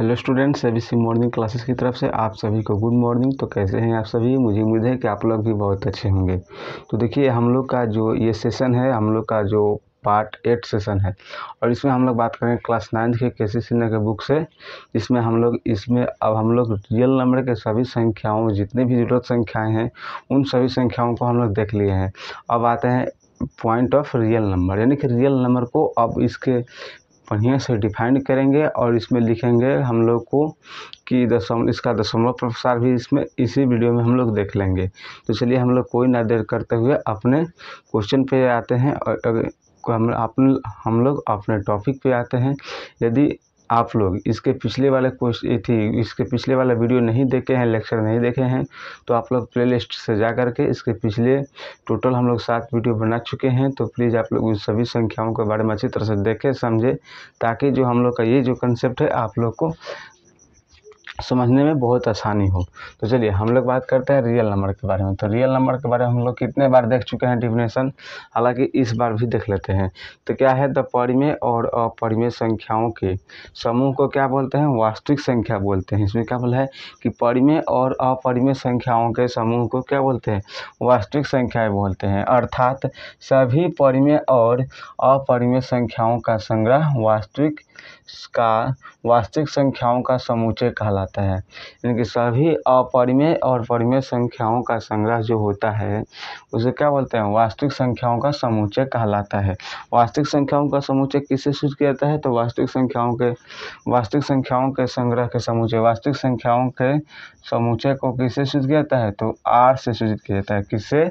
Hello students, ABC morning classes की तरफ से आप सभी को गुड मॉर्निंग। तो कैसे हैं आप सभी? मुझे उम्मीद है कि आप लोग भी बहुत अच्छे होंगे। तो देखिए, हम लोग का जो ये सेशन है, हम लोग का जो पार्ट 8 सेशन है, और इसमें हम लोग बात करेंगे क्लास 9 के केसी सिन्हा के बुक से, जिसमें हम लोग अब हम लोग रियल नंबर के सभी संख्याओं, जितने भी जरूरत संख्याएँ हैं, उन सभी संख्याओं को हम लोग देख लिए हैं। अब आते हैं पॉइंट ऑफ रियल नंबर, यानी कि रियल नंबर को अब इसके बढ़िया से डिफाइन करेंगे और इसमें लिखेंगे हम लोग को कि इसका दशमलव प्रसार भी इसमें इसी वीडियो में हम लोग देख लेंगे। तो चलिए हम लोग कोई ना देर करते हुए अपने क्वेश्चन पे आते हैं और हम लोग अपने टॉपिक पे आते हैं। यदि आप लोग इसके पिछले वाला वीडियो नहीं देखे हैं, लेक्चर नहीं देखे हैं, तो आप लोग प्लेलिस्ट से जा कर के इसके पिछले टोटल हम लोग 7 वीडियो बना चुके हैं। तो प्लीज़ आप लोग उन सभी संख्याओं के बारे में अच्छी तरह से देखें, समझें, ताकि जो हम लोग का ये जो कंसेप्ट है आप लोग को समझने में बहुत आसानी हो। तो चलिए हम लोग बात करते हैं रियल नंबर के बारे में। तो रियल नंबर के बारे में हम लोग कितने बार देख चुके हैं डेफिनेशन, हालांकि इस बार भी देख लेते हैं। तो क्या है, द परिमेय और अपरिमेय संख्याओं के समूह को क्या बोलते हैं? वास्तविक संख्या बोलते हैं। इसमें क्या बोला है कि परिमेय और अपरिमेय संख्याओं के समूह को क्या बोलते हैं? वास्तविक संख्याएँ बोलते हैं। अर्थात सभी परिमेय और अपरिमेय संख्याओं का संग्रह वास्तविक संख्याओं का समुच्चय कहलाता है। यानी कि सभी अपरिमेय और परिमेय संख्याओं का संग्रह जो होता है उसे क्या बोलते हैं? वास्तविक संख्याओं का समुच्चय कहलाता है। वास्तविक संख्याओं का समुच्चय किससे सूचित किया जाता है? तो वास्तविक संख्याओं के संग्रह के समुच्चय, वास्तविक संख्याओं के समुच्चय को किससे सूचित किया जाता है? तो आर से सूचित किया जाता है। किससे?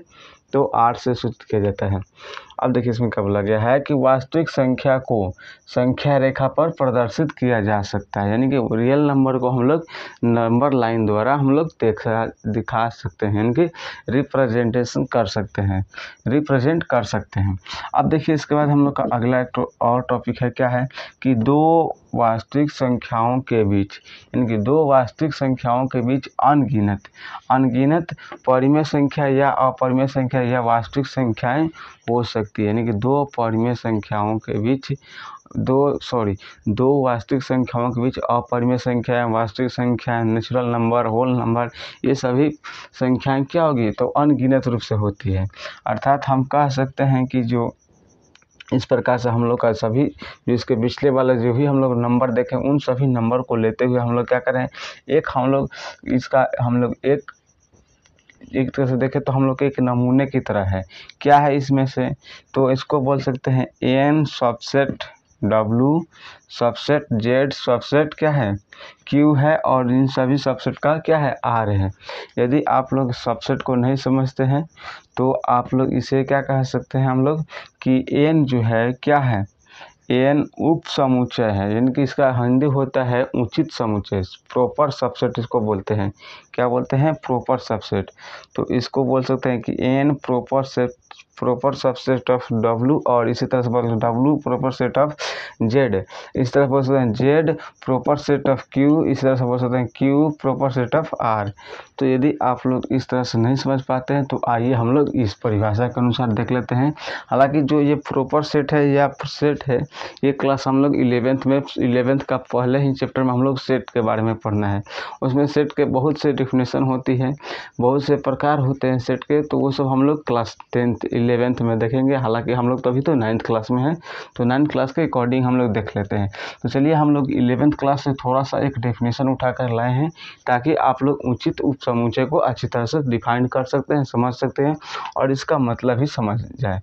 तो आर से सूचित किया जाता है। अब देखिए इसमें क्या बोला गया है कि वास्तविक संख्या को संख्या रेखा पर प्रदर्शित किया जा सकता है। यानी कि रियल नंबर को हम लोग नंबर लाइन द्वारा हम लोग दिखा सकते हैं, यानी कि रिप्रेजेंट कर सकते हैं। अब देखिए इसके बाद हम लोग का अगला एक और टॉपिक है, क्या है कि दो वास्तविक संख्याओं के बीच, यानी कि दो वास्तविक संख्याओं के बीच अनगिनत परिमेय संख्या या अपरिमेय संख्या या वास्तविक संख्याएं हो सकती है। यानी कि दो वास्तविक संख्याओं के बीच अपरिमेय संख्याएं, वास्तविक संख्याएं, नेचुरल नंबर, होल नंबर, ये सभी संख्याएं क्या होगी? तो अनगिनत रूप से होती है। अर्थात हम कह सकते हैं कि जो इस प्रकार से हम लोग का सभी जो इसके पिछले वाले जो भी हम लोग नंबर देखें, उन सभी नंबर को लेते हुए हम लोग क्या करें, एक तरह से देखें तो हम लोग के एक नमूने की तरह है। क्या है इसमें से? तो इसको बोल सकते हैं N subset W subset Z subset क्या है? क्यू है, और इन सभी सबसेट का क्या है? आर है। यदि आप लोग सबसेट को नहीं समझते हैं तो आप लोग इसे क्या कह सकते हैं हम लोग कि एन जो है क्या है? एन उप समुच्चय है, यानी कि इसका हिंदी होता है उचित समुच्चय, प्रॉपर सबसेट इसको बोलते हैं। क्या बोलते हैं? Proper subset. तो इसको बोल सकते हैं कि N proper subset of W, और इसी तरह से बोल सकते हैं W proper set of Z, इस तरह बोल सकते हैं Z proper set of Q, इस तरह से बोल सकते हैं Q proper set of R. तो यदि आप लोग इस तरह से नहीं समझ पाते हैं तो आइए हम लोग इस परिभाषा के अनुसार देख लेते हैं। हालांकि जो ये प्रॉपर सेट है या सेट है, ये क्लास हम लोग 11th का पहले ही चैप्टर में हम लोग सेट के बारे में पढ़ना है। उसमें सेट के बहुत से डेफिनेशन होती है, बहुत से प्रकार होते हैं सेट के, तो वो सब हम लोग क्लास 10th 11th में देखेंगे। हालांकि हम लोग तभी तो 9th क्लास में हैं, तो 9th क्लास के अकॉर्डिंग हम लोग देख लेते हैं। तो चलिए हम लोग 11th क्लास से थोड़ा सा एक डेफिनेशन उठा कर लाए हैं, ताकि आप लोग उचित उप समुच्चय को अच्छी तरह से डिफाइन कर सकते हैं, समझ सकते हैं, और इसका मतलब भी समझ जाए,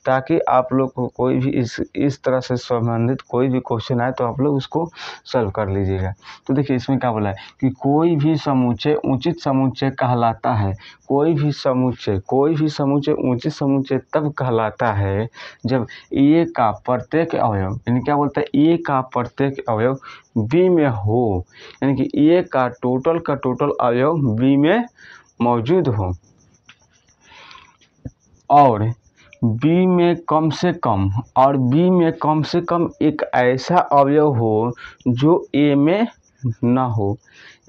ताकि आप लोग को कोई भी इस तरह से संबंधित कोई भी क्वेश्चन आए तो आप लोग उसको सॉल्व कर लीजिएगा। तो देखिए इसमें क्या बोला है कि कोई भी समुच्चय उचित समुच्चय कहलाता है। कोई भी समुच्चय उचित समुच्चय तब कहलाता है जब ए का प्रत्येक अवयव, यानी क्या बोलता है, ए का प्रत्येक अवयव बी में हो, यानी कि ए का टोटल अवयव बी में मौजूद हो, और बी में कम से कम एक ऐसा अवयव हो जो ए में ना हो।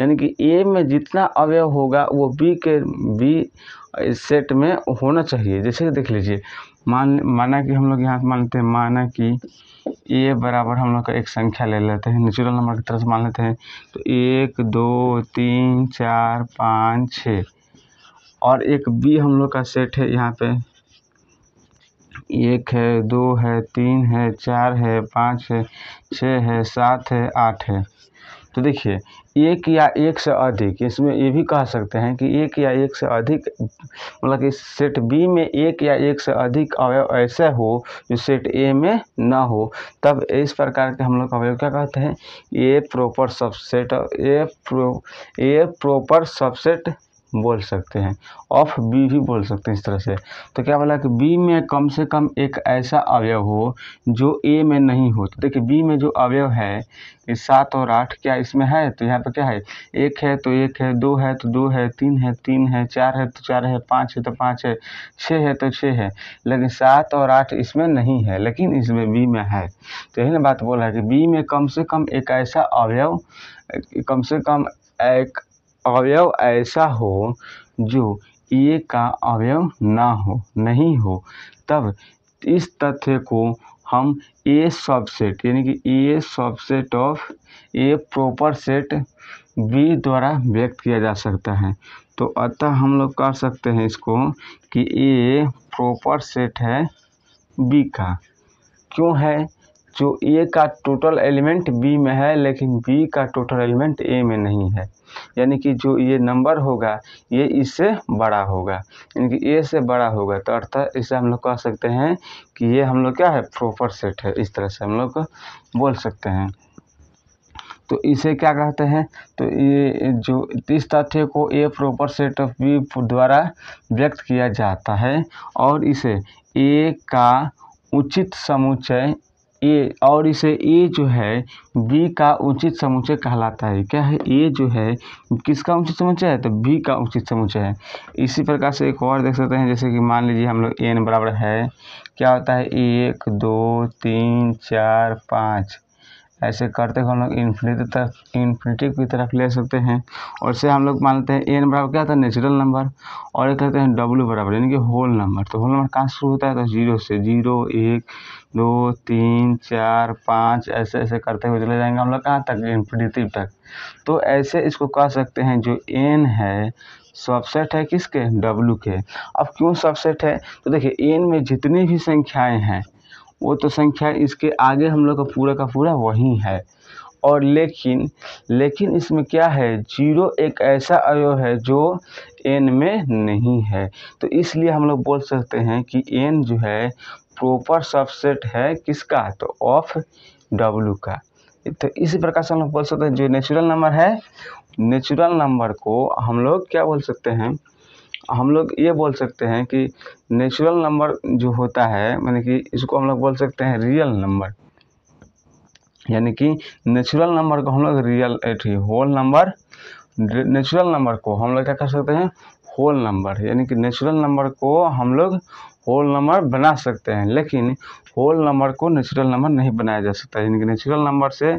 यानी कि ए में जितना अवयव होगा वो बी सेट में होना चाहिए। जैसे देख लीजिए, माना कि हम लोग यहाँ मानते हैं, माना कि ए बराबर हम लोग का एक संख्या ले लेते हैं, नेचुरल नंबर की तरह से मान लेते हैं। तो 1 2 3 4 5 6 और एक बी हम लोग का सेट है, यहाँ पे 1 है, 2 है, 3 है, 4 है, 5 है, 6 है, 7 है, 8 है। तो देखिए एक या एक से अधिक, इसमें ये भी कह सकते हैं कि एक या एक से अधिक, मतलब कि सेट बी में एक या एक से अधिक अवयव ऐसे हो जो सेट ए में ना हो, तब इस प्रकार के हम लोग अवयव क्या कहते हैं, ए प्रॉपर सबसेट, ए प्रॉपर सबसेट बोल सकते हैं, ऑफ बी भी बोल सकते हैं इस तरह से। तो क्या बोला कि बी में कम से कम एक ऐसा अवयव हो जो ए में नहीं हो। तो देखिए बी में जो अवयव है ये 7 और 8 क्या इसमें है, तो यहाँ पे क्या है, 1 है तो 1 है, 2 है तो 2 है, 3 है 3 है, 4 है तो 4 है, 5 है तो 5 है, 6 है तो 6 है, लेकिन 7 और 8 इसमें नहीं है, लेकिन इसमें बी में है। तो यही ना बात बोला है कि बी में कम से कम एक ऐसा अवयव, कम से कम एक अवयव ऐसा हो जो ए का अवयव ना हो, नहीं हो, तब इस तथ्य को हम ए सबसेट, यानी कि a subset of a proper set B द्वारा व्यक्त किया जा सकता है। तो अतः हम लोग कह सकते हैं इसको कि ए प्रॉपर सेट है बी का। क्यों है, जो ए का टोटल एलिमेंट बी में है लेकिन बी का टोटल एलिमेंट ए में नहीं है, यानी कि जो ये नंबर होगा ये इससे बड़ा होगा, यानी कि ए से बड़ा होगा। तो अर्थात इसे हम लोग कह सकते हैं कि ये हम लोग क्या है, प्रॉपर सेट है, इस तरह से हम लोग बोल सकते हैं। तो इसे क्या कहते हैं, तो ये जो इस तथ्य को ए प्रॉपर सेट ऑफ बी द्वारा व्यक्त किया जाता है और इसे ए का उचित समुच्चय ए, और इसे ए जो है बी का उचित समुच्चय कहलाता है। क्या है, ए जो है किसका उचित समुच्चय है, तो बी का उचित समुच्चय है। इसी प्रकार से एक और देख सकते हैं, जैसे कि मान लीजिए हम लोग एन बराबर है, क्या होता है, 1 2 3 4 5 ऐसे करते हुए हम लोग इन्फिनिटी की तरफ ले सकते हैं। और इसे हम लोग मानते हैं एन बराबर क्या था, नेचुरल नंबर, और एक कहते हैं डब्ल्यू बराबर यानी कि होल नंबर। तो होल नंबर कहाँ से शुरू होता है, तो 0 से, 0 1 2 3 4 5 ऐसे ऐसे करते हुए चले जाएंगे हम लोग कहाँ तक, इन्फिनिटी तक। तो ऐसे इसको कह सकते हैं जो एन है सबसेट है किसके, डब्ल्यू के। अब क्यों सबसेट है, तो देखिए एन में जितनी भी संख्याएं हैं वो तो संख्या इसके आगे हम लोग का पूरा वही है, और लेकिन इसमें क्या है, 0 एक ऐसा अवयव है जो n में नहीं है। तो इसलिए हम लोग बोल सकते हैं कि n जो है प्रॉपर सबसेट है किसका, तो ऑफ w का। तो इसी प्रकार से हम लोग बोल सकते हैं जो नेचुरल नंबर है, नेचुरल नंबर को हम लोग क्या बोल सकते हैं, हम लोग ये बोल सकते हैं कि नेचुरल नंबर जो होता है, माने कि इसको हम लोग बोल सकते हैं रियल नंबर, यानी कि नेचुरल नंबर को हम लोग होल नंबर, नेचुरल नंबर को हम लोग क्या कर सकते हैं, होल नंबर, यानी कि नेचुरल नंबर को हम लोग होल नंबर बना सकते हैं, लेकिन होल नंबर को नेचुरल नंबर नहीं बनाया जा सकता, यानी कि नेचुरल नंबर से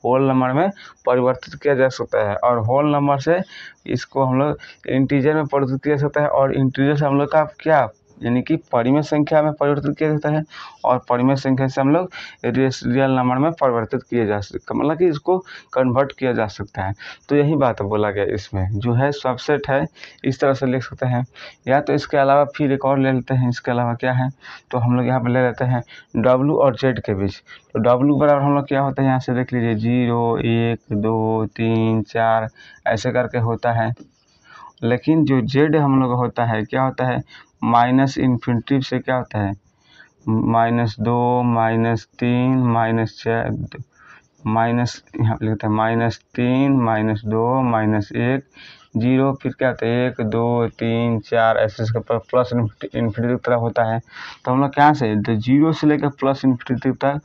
होल नंबर में परिवर्तित किया जा सकता है, और होल नंबर से इसको हम लोग इंटीजर में परिवर्तित किया जा सकता है, और इंटीजर से हम लोग का क्या, यानी कि परिमेय संख्या में परिवर्तित किया जाता है, और परिमेय संख्या से हम लोग रियल नंबर में परिवर्तित किया जा सकता, मतलब कि इसको कन्वर्ट किया जा सकता है। तो यही बात बोला गया, इसमें जो है सबसेट है, इस तरह से लिख सकते हैं। या तो इसके अलावा फिर एक और ले लेते हैं, इसके अलावा क्या है, तो हम लोग यहाँ पर ले लेते हैं W और Z के बीच। तो W बराबर हम लोग क्या होता है, यहाँ से देख लीजिए 0 1 2 3 4 ऐसे करके होता है, लेकिन जो Z हम लोग होता है क्या होता है, माइनस इन्फिनिटी से क्या होता है, -2 -3 -4 माइनस, यहाँ पे लिखते हैं -3 -2 -1 0, फिर क्या होता है 1 2 3 4 ऐसे प्लस इन्फिनिटी की तरफ होता है। तो हम लोग क्या से, तो 0 से लेकर प्लस इन्फिनिटी तक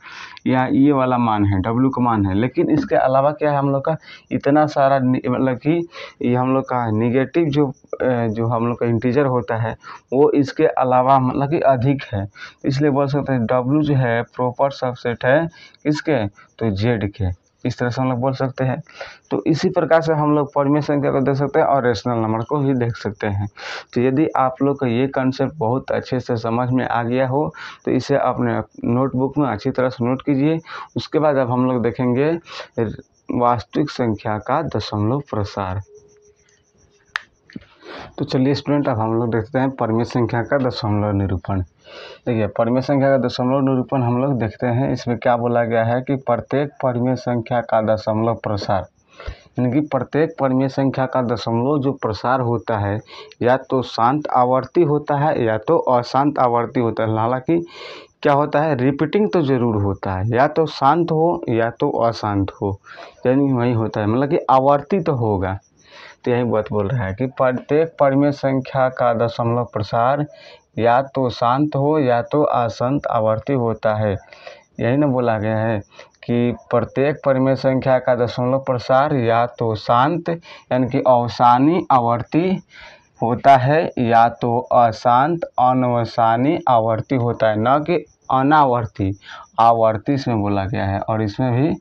यहाँ ये वाला मान है, W का मान है, लेकिन इसके अलावा क्या है हम लोग का इतना सारा, मतलब कि ये हम लोग का निगेटिव जो हम लोग का इंटीजर होता है वो इसके अलावा मतलब कि अधिक है। इसलिए बोल सकते हैं W जो है प्रॉपर सबसेट है किसके, तो Z के। इस तरह से हम लोग बोल सकते हैं। तो इसी प्रकार से हम लोग परिमेय संख्या को देख सकते हैं और रेशनल नंबर को भी देख सकते हैं। तो यदि आप लोग को ये कंसेप्ट बहुत अच्छे से समझ में आ गया हो तो इसे अपने नोटबुक में अच्छी तरह से नोट कीजिए। उसके बाद अब हम लोग देखेंगे वास्तविक संख्या का दशमलव प्रसार। तो चलिए स्टूडेंट, अब हम लोग देखते हैं परिमेय संख्या का दशमलव निरूपण। देखिए, परिमेय संख्या का दशमलव निरूपण हम लोग देखते हैं। इसमें क्या बोला गया है कि प्रत्येक परिमेय संख्या का दशमलव प्रसार, यानी कि प्रत्येक परिमेय संख्या का दशमलव जो प्रसार होता है या तो शांत आवर्ती होता है या तो अशांत आवर्ती होता है। हालांकि क्या होता है, रिपीटिंग तो जरूर होता है, या तो शांत हो या तो अशांत हो, यानी वही होता है, मतलब कि आवर्ती तो होगा। तो यही बात बोल रहा है कि प्रत्येक परिमेय संख्या का दशमलव प्रसार या तो शांत हो या तो अशांत आवर्ती होता है। यही ना बोला गया है कि प्रत्येक परिमेय संख्या का दशमलव प्रसार या तो शांत यानी कि अवसानी आवर्ती होता है या तो अशांत अनवसानी आवर्ती होता है, न कि अनावर्ती। आवर्ती इसमें बोला गया है और इसमें भी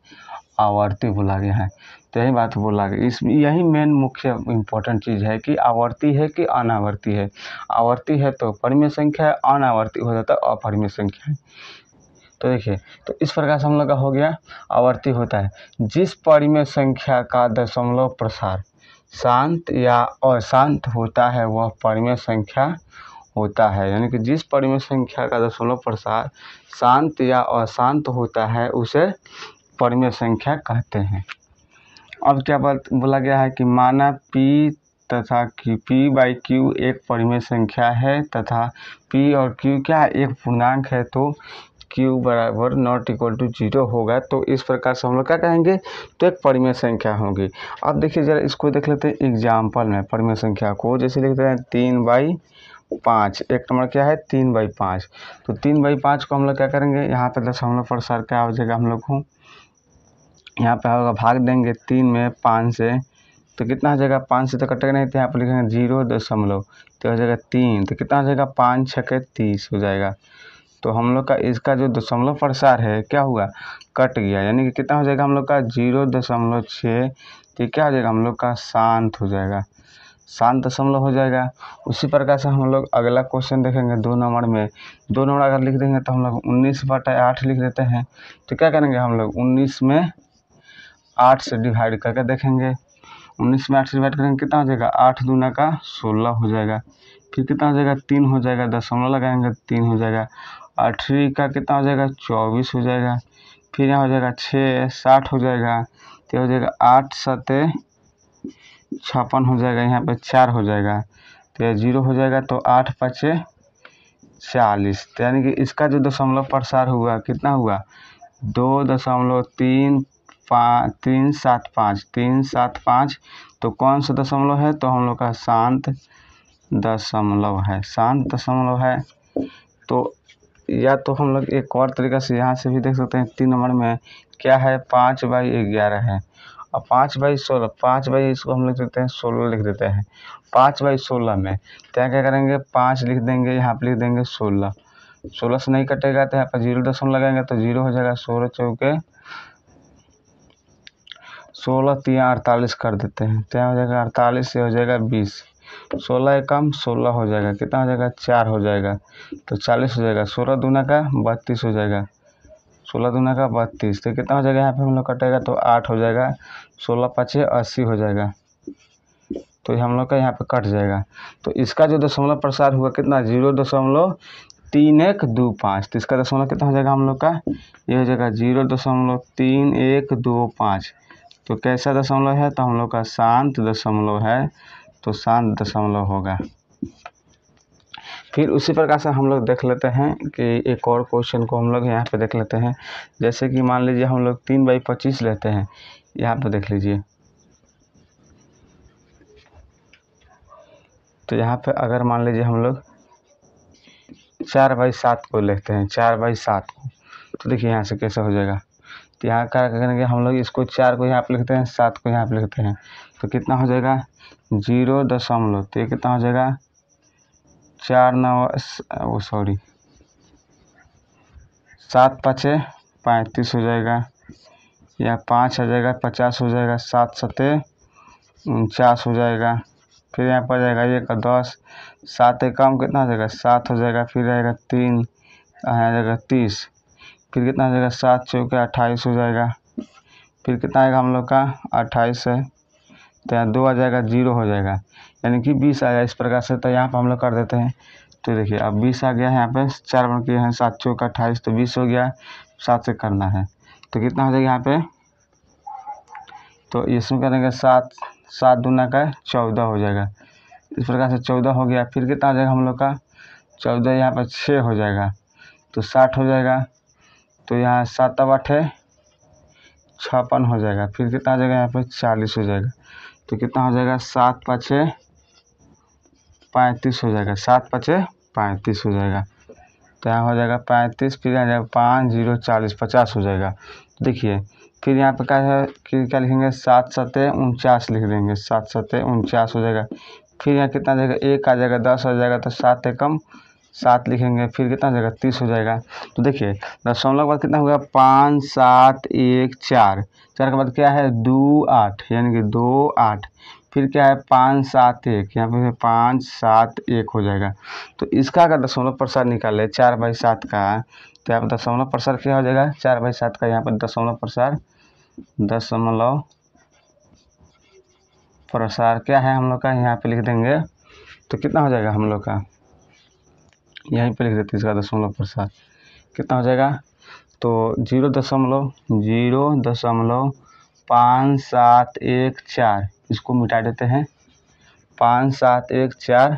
आवर्ती बोला गया है। तो यही बात बोला गया, इसमें यही मेन मुख्य इम्पोर्टेंट चीज़ है कि आवर्ती है कि अनावर्ती है। आवर्ती है तो परिमेय संख्या है, अनावर्ती हो जाता है अपरिमेय संख्या है। तो देखिए, तो इस प्रकार से हम लोग का हो गया। आवर्ती होता है जिस परिमेय संख्या का दशमलव प्रसार शांत या अशांत होता है वह परिमेय संख्या होता है, यानी कि जिस परिमेय संख्या का दशमलव प्रसार शांत या अशांत होता है उसे परिमेय संख्या कहते हैं। अब क्या बात बोला गया है कि माना P तथा P/Q एक परिमेय संख्या है तथा P और Q क्या है, एक पूर्णांक है, तो Q बराबर नॉट इक्वल टू 0 होगा। तो इस प्रकार से हम लोग क्या कहेंगे, तो एक परिमेय संख्या होगी। अब देखिए जरा इसको देख लेते हैं एग्जाम्पल में परिमेय संख्या को। जैसे लिखते हैं 3/5, एक नंबर क्या है 3/5। तो 3/5 को हम लोग क्या करेंगे, यहाँ पे दशमलव प्रसार क्या हो जाएगा, हम लोग को यहाँ पे होगा भाग देंगे 3 में 5 से, तो कितना हो जाएगा, 5 से तो कटेगा नहीं, तो यहाँ पर लिखेंगे 0 तो हो जाएगा 3, तो कितना हो जाएगा 5 छके 30 हो जाएगा। तो हम लोग का इसका जो दशमलव प्रसार है क्या हुआ, कट गया, यानी कि कितना हो जाएगा हम लोग का 0.6। तो क्या हो जाएगा हम लोग का शांत हो जाएगा, शांत दशमलव हो जाएगा। उसी प्रकार से हम लोग अगला क्वेश्चन देखेंगे 2 नंबर में। 2 नंबर अगर लिख देंगे तो हम लोग 19/8 लिख देते हैं। तो क्या करेंगे हम लोग 19 में 8 से डिवाइड करके देखेंगे। 19 में 8 से डिवाइड करेंगे कितना हो जाएगा, 8 दूना का 16 हो जाएगा। फिर कितना हो जाएगा 3 हो जाएगा, दशमलव लगाएंगे 3 हो जाएगा। 8 का कितना हो जाएगा 24 हो जाएगा। फिर यहाँ हो जाएगा 6 60 हो जाएगा। तो हो जाएगा 8 7 56 हो जाएगा, यहाँ पे 4 हो जाएगा, तो यह 0 हो जाएगा। तो 8 5 40, तो यानी कि इसका जो दशमलव प्रसार हुआ कितना हुआ 2.375। तो कौन सा दशमलव है, तो हम लोग का शांत दशमलव है, शांत दशमलव है। तो या तो हम लोग एक और तरीका से यहाँ से भी देख सकते हैं 3 नंबर में क्या है 5/11 है और 5/16, 5 इसको हम लिख देते हैं 16 लिख देते हैं। 5/16 में क्या क्या करेंगे, 5 लिख देंगे, यहाँ पर लिख देंगे 16, 16 से नहीं कटेगा तो यहाँ पर 0 दशमलव लगाएंगे तो 0 हो जाएगा। 16 चौके 16 3 48 कर देते हैं, तो यहाँ हो जाएगा 48 से हो जाएगा 20, 16 एकम 16 हो जाएगा, कितना हो जाएगा 4 हो जाएगा, तो 40 हो जाएगा। 16 दूना का 32 हो जाएगा, 16 दूना का 32, तो कितना हो जाएगा यहाँ पे हम लोग कटेगा तो 8 हो जाएगा। 16 5 80 हो जाएगा, तो हम लोग का यहाँ पे कट जाएगा। तो इसका जो दशमलव प्रसार हुआ कितना 0.3125, तो इसका दशमलव कितना हो जाएगा हम लोग का, ये हो जाएगा 0.3125। तो कैसा दशमलव है, तो हम लोग का शांत दशमलव है, तो शांत दशमलव होगा। फिर उसी प्रकार से हम लोग देख लेते हैं कि एक और क्वेश्चन को हम लोग यहाँ पे देख लेते हैं। जैसे कि मान लीजिए हम लोग 3/25 लेते हैं, यहाँ पे देख लीजिए। तो यहाँ पे अगर मान लीजिए हम लोग 4/7 को लेते हैं, 4/7 को, तो देखिए यहाँ से कैसे हो जाएगा। तो यहाँ क्या करेंगे हम लोग, इसको 4 को यहाँ पे लिखते हैं, 7 को यहाँ पे लिखते हैं, तो कितना हो जाएगा 0 दशमलव, तो ये कितना हो जाएगा 7 5 35 हो जाएगा। यहाँ 5 आ जाएगा, 50 हो जाएगा, 7 सते 49 हो जाएगा। फिर यहाँ पर जाएगा 1 और 10, 7 एकम कितना हो जाएगा 7 हो जाएगा। फिर आएगा 3 आ जाएगा 30। फिर कितना हो जाएगा 7 चौके 28 हो जाएगा। फिर कितना आएगा हम लोग का 28 है, तो यहाँ 2 आ जाएगा, 0 हो जाएगा, यानी कि 20 आएगा। इस प्रकार से तो यहाँ पर हम लोग कर देते हैं। तो देखिए अब 20 आ गया है, यहाँ पे 4 बन के हैं, 7 चौका 28, तो 20 हो गया। 7 से करना है तो कितना हो जाएगा यहाँ पे, तो इसमें करेंगे 7 7 दूना का 14 हो जाएगा। इस प्रकार से 14 हो गया। फिर कितना हो जाएगा हम लोग का 14, यहाँ पर 6 हो जाएगा, तो 60 हो जाएगा। तो यहाँ 7 8 है 56 हो जाएगा। फिर कितना हो जाएगा यहाँ पे 40 हो जाएगा। तो कितना हो जाएगा 7 5 35 हो जाएगा, 7 5 35 हो जाएगा। तो यहाँ हो जाएगा 35, फिर आ जाएगा 5 0 40 50 हो जाएगा। देखिए फिर यहाँ पे क्या है कि क्या लिखेंगे 7 7 49 लिख देंगे, 7 7 49 हो जाएगा। फिर यहाँ कितना आ जाएगा 1 आ जाएगा, 10 हो जाएगा, तो 7 एकम 7 लिखेंगे। फिर कितना हो जाएगा 30 हो जाएगा। तो देखिए दशमलव के बाद कितना होगा 5 7 1 4, 4 के बाद क्या है 2 8, यानी कि 2 8। फिर क्या है 5 7 1, यहाँ पे 5 7 1 हो जाएगा। तो इसका अगर दशमलव प्रसार निकाले 4/7 का, तो यहाँ पर दशमलव प्रसार क्या हो जाएगा 4/7 का। यहाँ पर दशमलव प्रसार क्या है हम लोग का, यहाँ पे लिख देंगे। तो कितना हो जाएगा हम लोग का, यहीं पे लिख देते हैं इसका दशमलव प्रसार कितना हो जाएगा। तो 0.5714, इसको मिटा देते हैं। 5 7 1 4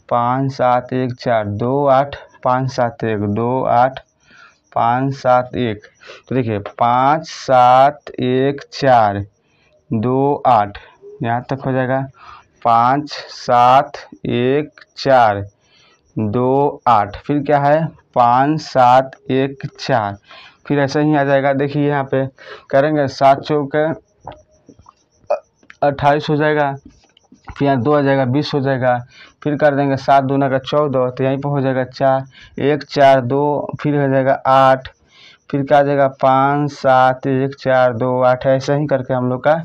5 7 1 4 2 8 5 7 1 2 8 5 7 1। तो देखिए 5 7 1 4 2 8, यहाँ तक हो जाएगा। 5 7 1 4 2 8, फिर क्या है 5 7 1 4, फिर ऐसे ही आ जाएगा। देखिए यहाँ पे करेंगे 7 चौके 28 हो जाएगा। फिर यहाँ 2 आ जाएगा 20 हो जाएगा। फिर कर देंगे 7 दूना का 14, तो यहीं पर हो जाएगा 4 1 4 2, फिर हो जाएगा 8। फिर क्या आ जाएगा 5 7 1 4 2 8, ऐसे ही करके हम लोग का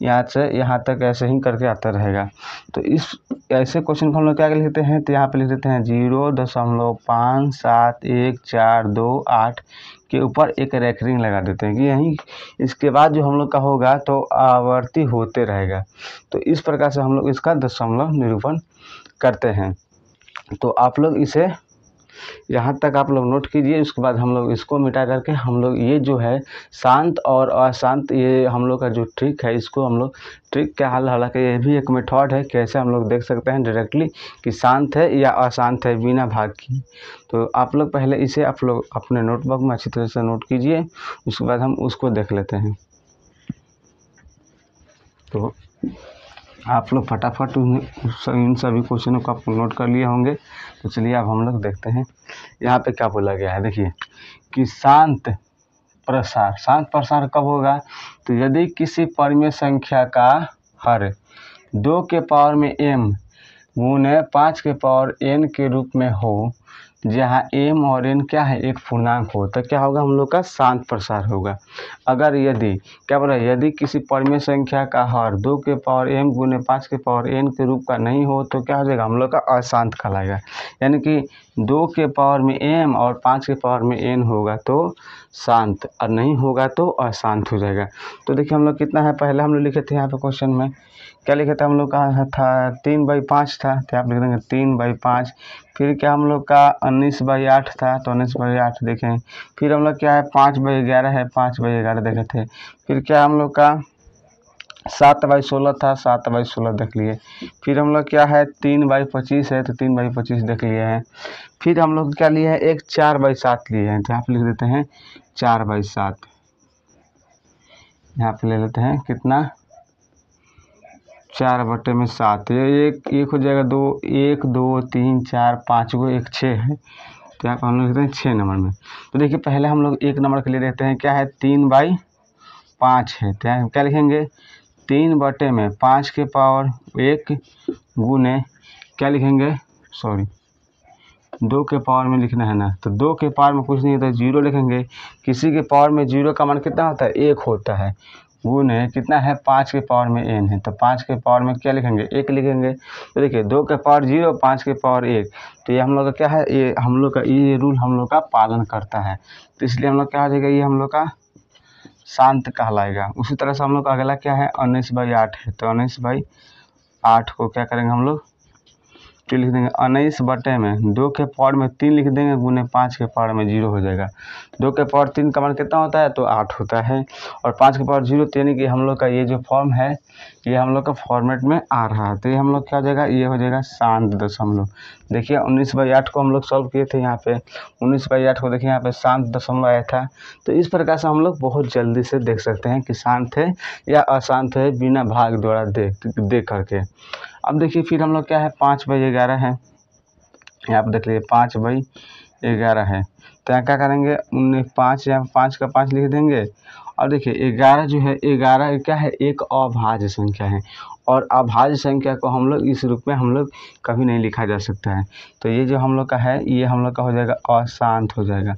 यहाँ से यहाँ तक ऐसे ही करके आता रहेगा। तो इस ऐसे क्वेश्चन को हम लोग क्या लिखते हैं, तो यहाँ पे लिख देते हैं 0.571428 के ऊपर एक रेखरिंग लगा देते हैं कि यहीं इसके बाद जो हम लोग का होगा तो आवर्ती होते रहेगा। तो इस प्रकार से हम लोग इसका दशमलव निरूपण करते हैं। तो आप लोग इसे यहाँ तक आप लोग नोट कीजिए। उसके बाद हम लोग इसको मिटा करके हम लोग ये जो है शांत और अशांत, ये हम लोग का जो ट्रिक है, इसको हम लोग ट्रिक का हल, हालांकि ये भी एक मेथड है कैसे हम लोग देख सकते हैं डायरेक्टली कि शांत है या अशांत है बिना भाग की। तो आप लोग पहले इसे आप लोग अपने नोटबुक में अच्छी तरह से नोट कीजिए, उसके बाद हम उसको देख लेते हैं। तो आप लोग फटाफट इन सभी क्वेश्चनों को आप नोट कर लिए होंगे। तो चलिए अब हम लोग देखते हैं यहाँ पे क्या बोला गया है। देखिए कि शांत प्रसार कब होगा, तो यदि किसी परिमेय संख्या का हर 2 के पावर में m गुने 5 के पावर n के रूप में हो, जहाँ m और n क्या है एक पूर्णांक हो, तो क्या होगा हम लोग का शांत प्रसार होगा। अगर यदि क्या बोला, यदि किसी परिमेय संख्या का हर 2 के पावर m गुने 5 के पावर n के रूप का नहीं हो, तो क्या हो जाएगा हम लोग का अशांत कहलाएगा। यानी कि 2 के पावर में m और 5 के पावर में n होगा तो शांत, और नहीं होगा तो अशांत हो जाएगा। तो देखिए हम लोग कितना है, पहले हम लोग लिखे थे यहाँ पे क्वेश्चन में क्या लिखे थे हम लोग का था 3/5 था, तो आप लिख देंगे 3/5। फिर क्या हम लोग का 19/8 था, तो 19/8 देखें। फिर हम लोग क्या है 5/11 है, 5/11 देखे थे। फिर क्या हम लोग का 7/16 था, 7/16 देख लिए। फिर हम लोग क्या है 3/25 है, तो 3/25 देख लिए हैं। फिर हम लोग क्या लिए हैं एक 4/7 लिए हैं, तो यहाँ पे लिख देते हैं 4/7। यहाँ पे ले लेते हैं कितना 4/7, ये एक हो जाएगा 2 1 2 3 4 5 गो, एक 6 है, तो यहाँ पर हम लोग लिखते हैं 6 नंबर में। तो देखिए पहले हम लोग 1 नंबर के लिए रहते हैं क्या है 3/5 है, तो यहाँ क्या लिखेंगे 3/5 के पावर 1 गुने क्या लिखेंगे 2 के पावर में लिखना है ना, तो 2 के पावर में कुछ नहीं होता है, 0 लिखेंगे। किसी के पावर में 0 का मान कितना होता है, 1 होता है। गुण है कितना है, 5 के पावर में n है, तो 5 के पावर में क्या लिखेंगे, 1 लिखेंगे। तो देखिए 2 के पावर 0, 5 के पावर 1, तो ये हम लोग का क्या है, ये हम लोग का ये रूल हम लोग का पालन करता है, तो इसलिए हम लोग क्या हो जाएगा, ये हम लोग का शांत कहलाएगा। उसी तरह से हम लोग का अगला क्या है, 19/8 है, तो 19/8 को क्या करेंगे हम लोग, तो लिख देंगे 19 बटे में 2 के पावर में 3 लिख देंगे, गुने 5 के पावर में 0 हो जाएगा। 2 के पावर 3 का मान कितना होता है, तो 8 होता है, और 5 के पावर 0, तो यानी कि हम लोग का ये जो फॉर्म है ये हम लोग का फॉर्मेट में आ रहा है, तो ये हम लोग क्या हो जाएगा, ये हो जाएगा शांत दशमलव। देखिए 19/8 को हम लोग सॉल्व किए थे, यहाँ पे 19/8 को देखिए यहाँ पे शांत दशमलव आया था। तो इस प्रकार से हम लोग बहुत जल्दी से देख सकते हैं कि शांत है या अशांत है बिना भाग द्वारा देख करके। अब देखिए फिर हम लोग क्या है, 5/11 है, यहाँ पर देख लीजिए 5/11 है, तो यहाँ क्या करेंगे, 5 यहाँ 5 का 5 लिख देंगे। और देखिए 11 जो है, 11 क्या है, एक अभाज्य संख्या है, और अभाज्य संख्या को हम लोग इस रूप में हम लोग कभी नहीं लिखा जा सकता है, तो ये जो हम लोग का है ये हम लोग का हो जाएगा अशांत हो जाएगा,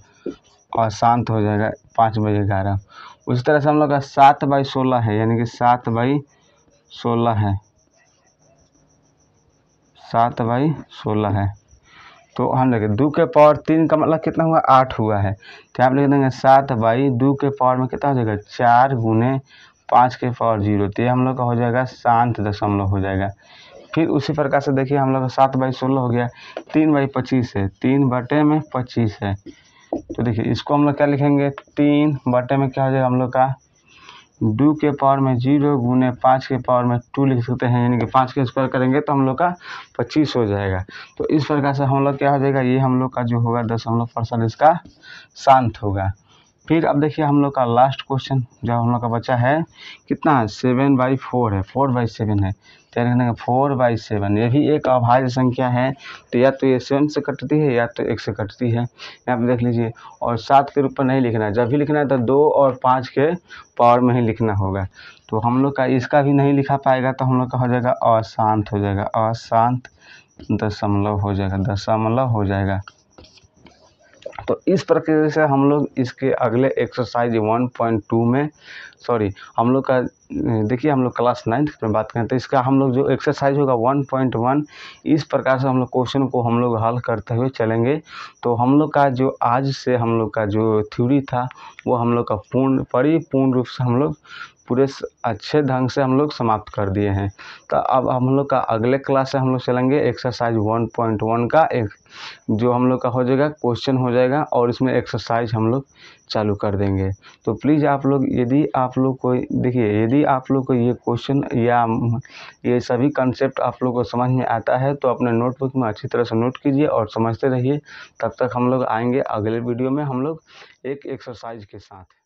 अशांत हो जाएगा 5/11। उसी तरह से हम लोग का 7/16 है, यानी कि 7/16 है, 7/16 है, तो हम लिखें 2 के पावर 3 का मतलब कितना हुआ, 8 हुआ है, तो यहाँ पे लिख देंगे 7/2 के पावर में कितना हो जाएगा, 4 गुने 5 के पावर 0, तो ये हम लोग का हो जाएगा शांत दशमलव हो जाएगा। फिर उसी प्रकार से देखिए हम लोग का 7/16 हो गया, 3/25 है, 3/25 है, तो देखिए इसको हम लोग क्या लिखेंगे, 3 बटे में क्या हो जाएगा हम लोग का 2 के पावर में 0 गुने 5 के पावर में 2 लिख सकते हैं, यानी कि 5 के स्क्वायर करेंगे तो हम लोग का 25 हो जाएगा। तो इस प्रकार से हम लोग क्या हो जाएगा, ये हम लोग का जो होगा दशमलव % इसका शांत होगा। फिर अब देखिए हम लोग का लास्ट क्वेश्चन जो हम लोग का बचा है कितना है, 7/4 है, 4/7 है, तो 4/7, ये भी एक अभाज्य संख्या है, तो या तो ये 7 से कटती है या तो 1 से कटती है, यहाँ पे देख लीजिए। और 7 के रूप में नहीं लिखना है, जब भी लिखना है तो 2 और 5 के पावर में ही लिखना होगा, तो हम लोग का इसका भी नहीं लिखा पाएगा, तो हम लोग का हो जाएगा अशांत हो जाएगा, अशांत दशमलव हो जाएगा, दशमलव हो जाएगा। तो इस प्रकार से हम लोग इसके अगले एक्सरसाइज 1.2 में हम लोग का देखिए हम लोग क्लास 9th में बात करें, तो इसका हम लोग जो एक्सरसाइज होगा 1.1 इस प्रकार से हम लोग क्वेश्चन को हम लोग हल करते हुए चलेंगे। तो हम लोग का जो आज से हम लोग का जो थ्योरी था वो हम लोग का परिपूर्ण रूप से हम लोग पूरे अच्छे ढंग से हम लोग समाप्त कर दिए हैं। तो अब हम लोग का अगले क्लास से हम लोग चलेंगे एक्सरसाइज 1.1 का एक जो हम लोग का हो जाएगा क्वेश्चन हो जाएगा, और इसमें एक्सरसाइज हम लोग चालू कर देंगे। तो प्लीज़ आप लोग यदि आप लोग को देखिए, यदि आप लोग को ये क्वेश्चन या ये सभी कंसेप्ट आप लोग को समझ में आता है तो अपने नोटबुक में अच्छी तरह से नोट कीजिए और समझते रहिए। तब तक हम लोग आएंगे अगले वीडियो में हम लोग एक एक्सरसाइज के साथ।